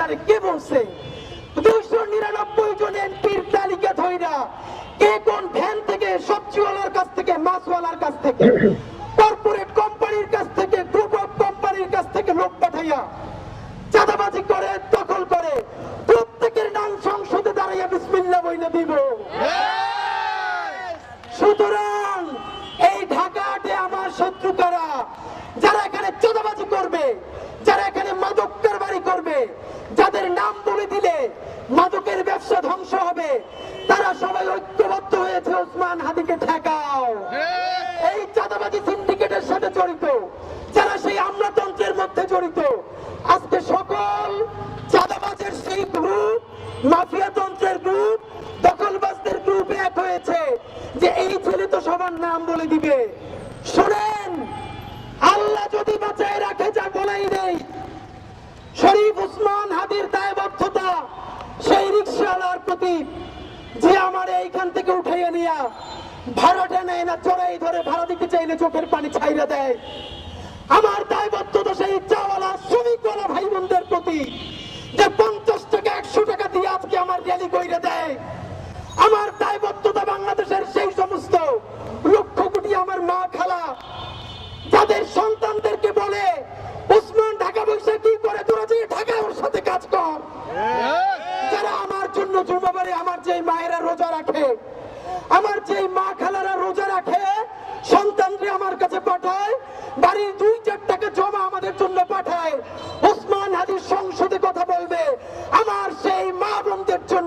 আপনারে কে বলছে 299 জন এমপির তালিকা ধইরা কে কোন ভ্যান থেকে সবজিওয়ালার কাছ থেকে মাছওয়ালার কাছ থেকে কর্পোরেট কোম্পানির কাছ থেকে গ্রুপ অফ কোম্পানির কাছ থেকে লোক পাঠাইয়া চাঁদাবাজি করে দখল করে প্রত্যেকের নাম সংসদে দাঁড়াইয়া বিসমিল্লাহ বইলে দিব। সুতরাং এই ঢাকাতে আমার শত্রু কারা, যারা এখানে চাঁদাবাজি করবে, যারা এখানে মাদক কারবারি করবে, যাদের নাম বলে দিলে মাদকের ব্যবসা ধ্বংস হবে, তারা সবাই ঐক্যবদ্ধ হয়েছে ওসমান হাদিকে ঠেকাও। এই চাঁদাবাজি সিন্ডিকেটের সাথে জড়িত যারা সেই আমলাতন্ত্রের মধ্যে জড়িত, আজকে সকল চাঁদাবাজের সেই গ্রুপ, মাফিয়াতন্ত্রের গ্রুপ, দখলবাজদের গ্রুপ এক হয়েছে যে এই ছেলে তো সবার নাম বলে দিবে। শোনেন, আল্লাহ যদি বাঁচায় রাখে, যা বলাই নেই, শরীফ ওসমান হাদির দায়বদ্ধতা সেই রিকশাওয়ালার প্রতি যে আমার এইখান থেকে উঠাইয়া নিয়া ভাড়াটা নেয় না, চড়াই ধরে ভাড়া দিতে চাইলে চোখের পানি ছাইরা দেয়। আমার দায়বদ্ধতা সেই চাওয়ালা শ্রমিকওয়ালা ভাই বোনদের প্রতি যে 50 টাকা 100 টাকা দিয়ে আজকে আমার র্যালি কইরা দেয়। আমার দায়বদ্ধতা বাংলাদেশের সেই সমস্ত লক্ষ কোটি আমার মা খালা যাদের সন্তানদেরকে বলে ওসমান ঢাকা বসে কি করে, তোরা যে ঢাকায় ওর সাথে কাজ কর। যারা আমার জন্য জুমাবারে আমার যে মায়েরা রোজা রাখে, আমার যে মা খালারা রোজা রাখে, সন্তানরা আমার কাছে পাঠায়, বাড়ির 2-4 টাকা জমা আমাদের জন্য পাঠায়, ওসমান হাদির সংসদে কথা বলবে আমার সেই মা বোনদের জন্য।